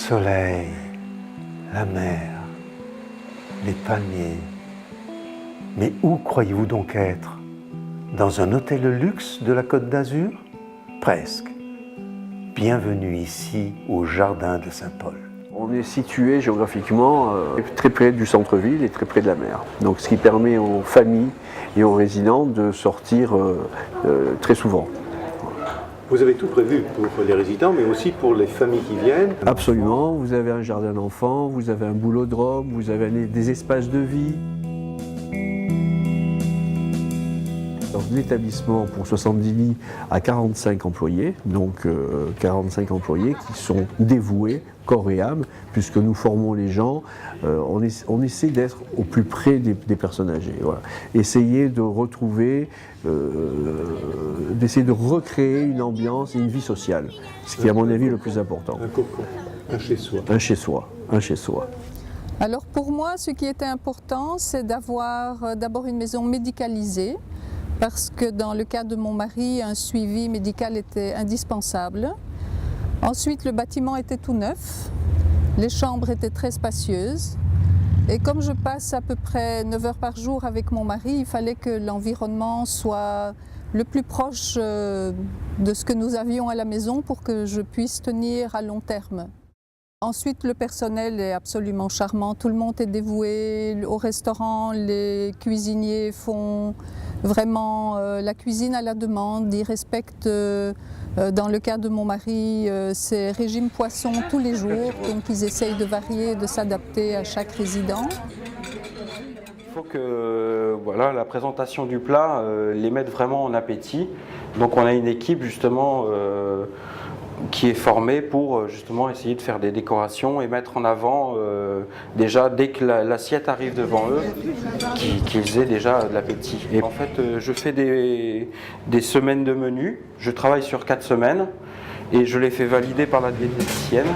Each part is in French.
soleil, la mer, les palmiers. Mais où croyez-vous donc être? Dans un hôtel de luxe de la Côte d'Azur? Presque. Bienvenue ici au Jardin de Saint-Paul. On est situé géographiquement très près du centre-ville et très près de la mer. Donc, ce qui permet aux familles et aux résidents de sortir très souvent. Vous avez tout prévu pour les résidents, mais aussi pour les familles qui viennent? Absolument, vous avez un jardin d'enfants, vous avez un boulodrome, vous avez des espaces de vie. L'établissement pour 70 lits a 45 employés, donc 45 employés qui sont dévoués, corps et âme, puisque nous formons les gens, on essaie d'être au plus près des personnes âgées. Voilà. Essayer de retrouver, d'essayer de recréer une ambiance et une vie sociale, ce qui est à mon avis le plus important. Un cocon, un chez-soi. Un chez-soi, un chez-soi. Alors pour moi, ce qui était important, c'est d'avoir d'abord une maison médicalisée, parce que dans le cas de mon mari, un suivi médical était indispensable. Ensuite, le bâtiment était tout neuf, les chambres étaient très spacieuses. Et comme je passe à peu près 9 heures par jour avec mon mari, il fallait que l'environnement soit le plus proche de ce que nous avions à la maison pour que je puisse tenir à long terme. Ensuite, le personnel est absolument charmant, tout le monde est dévoué au restaurant, les cuisiniers font vraiment la cuisine à la demande, ils respectent, dans le cas de mon mari, ses régimes poisson tous les jours, donc ils essayent de varier, de s'adapter à chaque résident. Il faut que voilà, la présentation du plat les mette vraiment en appétit, donc on a une équipe justement qui est formé pour justement essayer de faire des décorations et mettre en avant déjà dès que l'assiette arrive devant eux, qu'ils aient déjà de l'appétit. Et en fait, je fais des semaines de menus, je travaille sur 4 semaines et je les fais valider par la diététicienne.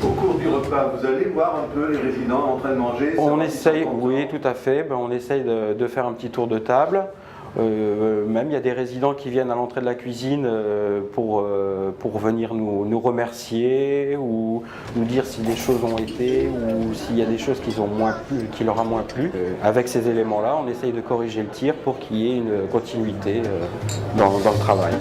Au cours du repas, vous allez voir un peu les résidents en train de manger? On essaye, oui tout à fait, on essaye de faire un petit tour de table. Même il y a des résidents qui viennent à l'entrée de la cuisine pour venir nous remercier ou nous dire si des choses ont été ou s'il y a des choses qui leur a moins plu. Avec ces éléments-là, on essaye de corriger le tir pour qu'il y ait une continuité dans le travail.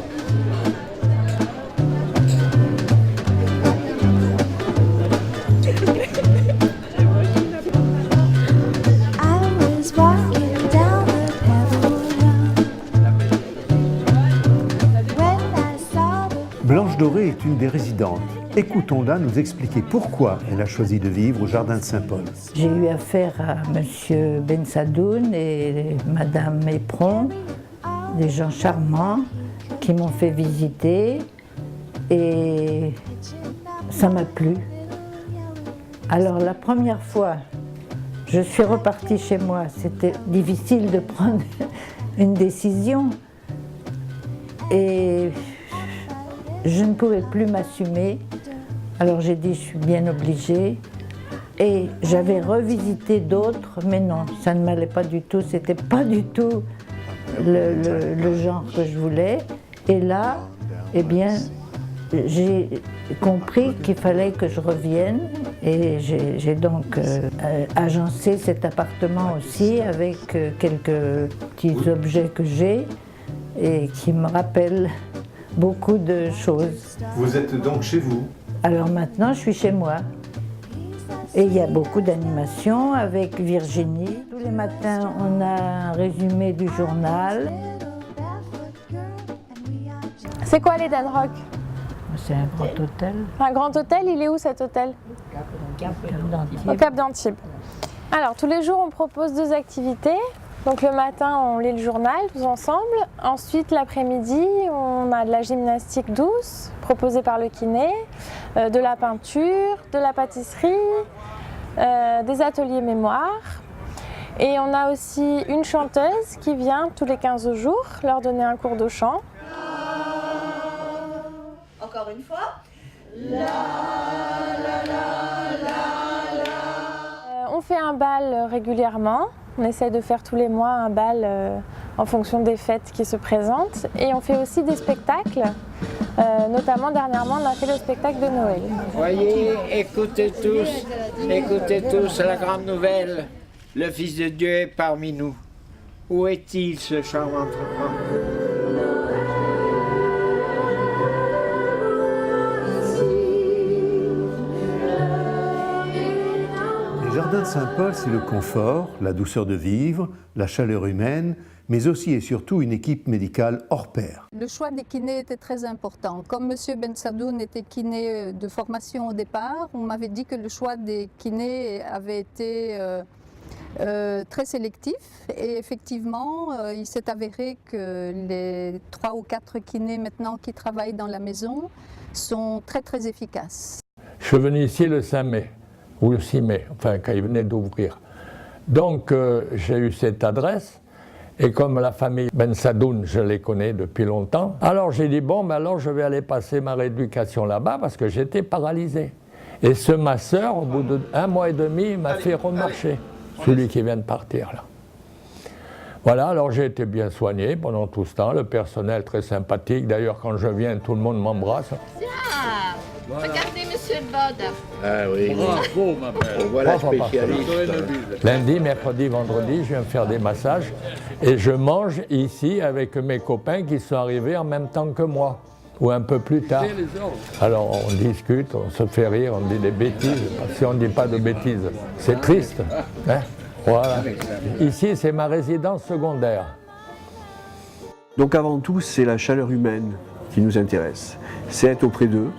Blanche Doré est une des résidentes. Écoutons-la nous expliquer pourquoi elle a choisi de vivre au Jardin de Saint-Paul. J'ai eu affaire à M. Bensadoun et Mme Éperon, des gens charmants qui m'ont fait visiter et ça m'a plu. Alors la première fois, je suis repartie chez moi. C'était difficile de prendre une décision et je ne pouvais plus m'assumer, alors j'ai dit je suis bien obligée et j'avais revisité d'autres, mais non, ça ne m'allait pas du tout, c'était pas du tout le genre que je voulais. Et là, eh bien, j'ai compris qu'il fallait que je revienne et j'ai donc agencé cet appartement aussi avec quelques petits objets que j'ai et qui me rappellent beaucoup de choses. Vous êtes donc chez vous? Alors maintenant, je suis chez moi. Et il y a beaucoup d'animations avec Virginie. Tous les matins, on a un résumé du journal. C'est quoi l'Eden Rock? C'est un grand hôtel. Un grand hôtel, il est où cet hôtel? Au Cap d'Antibes. Alors, tous les jours, on propose 2 activités. Donc le matin, on lit le journal tous ensemble. Ensuite, l'après-midi, on a de la gymnastique douce proposée par le kiné, de la peinture, de la pâtisserie, des ateliers mémoire. Et on a aussi une chanteuse qui vient tous les 15 jours leur donner un cours de chant. Encore une fois. On fait un bal régulièrement. On essaie de faire tous les mois un bal en fonction des fêtes qui se présentent. Et on fait aussi des spectacles. Notamment dernièrement, on a fait le spectacle de Noël. Voyez, écoutez tous la grande nouvelle. Le Fils de Dieu est parmi nous. Où est-il, ce charmant enfant? Les jardins de Saint-Paul, c'est le confort, la douceur de vivre, la chaleur humaine, mais aussi et surtout une équipe médicale hors pair. Le choix des kinés était très important. Comme M. Bensadoun était kiné de formation au départ, on m'avait dit que le choix des kinés avait été très sélectif. Et effectivement, il s'est avéré que les 3 ou 4 kinés maintenant qui travaillent dans la maison sont très très efficaces. Je suis venu ici le 5 mai, ou le 6 mai, enfin quand il venait d'ouvrir. Donc j'ai eu cette adresse. Et comme la famille Bensadoun, je les connais depuis longtemps, alors j'ai dit, bon, ben alors je vais aller passer ma rééducation là-bas parce que j'étais paralysé. Et ce masseur, au bout d'1 mois et demi, m'a fait remarcher, celui qui vient de partir là. Voilà, alors j'ai été bien soigné pendant tout ce temps, le personnel très sympathique. D'ailleurs, quand je viens, tout le monde m'embrasse. Regardez, monsieur Bod. Ah oui. Bravo, ma belle. Voilà spécialiste. Lundi, mercredi, vendredi, je viens faire des massages et je mange ici avec mes copains qui sont arrivés en même temps que moi, ou un peu plus tard. Alors on discute, on se fait rire, on dit des bêtises, parce que si on ne dit pas de bêtises, c'est triste. Hein, voilà. Ici, c'est ma résidence secondaire. Donc avant tout, c'est la chaleur humaine qui nous intéresse. C'est être auprès d'eux,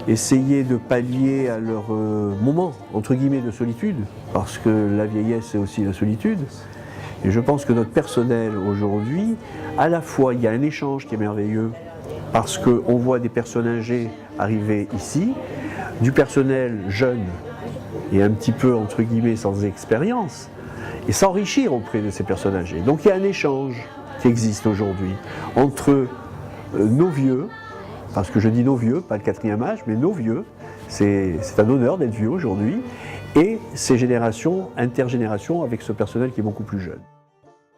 essayer de pallier à leur moment, entre guillemets, de solitude, parce que la vieillesse, c'est aussi la solitude. Et je pense que notre personnel aujourd'hui, à la fois, il y a un échange qui est merveilleux, parce qu'on voit des personnes âgées arriver ici, du personnel jeune et un petit peu, entre guillemets, sans expérience, et s'enrichir auprès de ces personnes âgées. Donc il y a un échange qui existe aujourd'hui entre nos vieux, parce que je dis nos vieux, pas le 4e âge, mais nos vieux, c'est un honneur d'être vieux aujourd'hui, et ces générations, intergénérations, avec ce personnel qui est beaucoup plus jeune.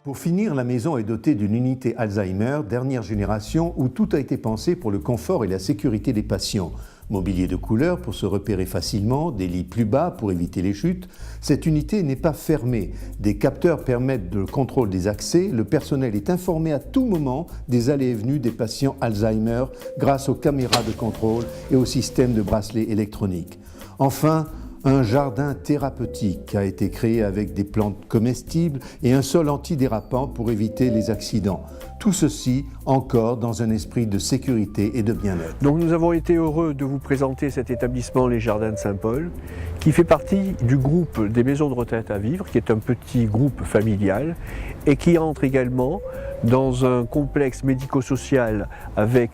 Pour finir, la maison est dotée d'une unité Alzheimer dernière génération où tout a été pensé pour le confort et la sécurité des patients. Mobilier de couleur pour se repérer facilement, des lits plus bas pour éviter les chutes. Cette unité n'est pas fermée. Des capteurs permettent le contrôle des accès. Le personnel est informé à tout moment des allées et venues des patients Alzheimer grâce aux caméras de contrôle et au système de bracelet électronique. Enfin, un jardin thérapeutique a été créé avec des plantes comestibles et un sol antidérapant pour éviter les accidents. Tout ceci encore dans un esprit de sécurité et de bien-être. Donc nous avons été heureux de vous présenter cet établissement Les Jardins de Saint-Paul, qui fait partie du groupe des maisons de retraite à vivre, qui est un petit groupe familial et qui entre également dans un complexe médico-social avec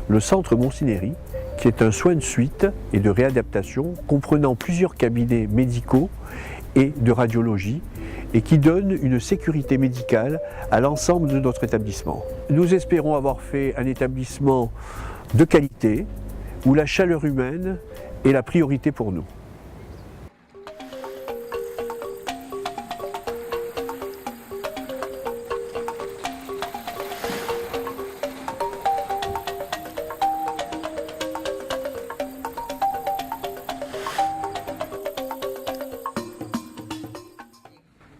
le centre Monsineri, qui est un soin de suite et de réadaptation comprenant plusieurs cabinets médicaux et de radiologie et qui donne une sécurité médicale à l'ensemble de notre établissement. Nous espérons avoir fait un établissement de qualité où la chaleur humaine est la priorité pour nous.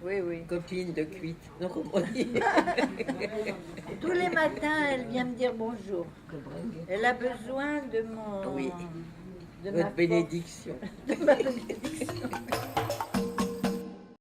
Oui. Copine de cuite. Donc on dit. Tous les matins, elle vient me dire bonjour. Elle a besoin de mon... Oui. de Votre bénédiction. ma bénédiction.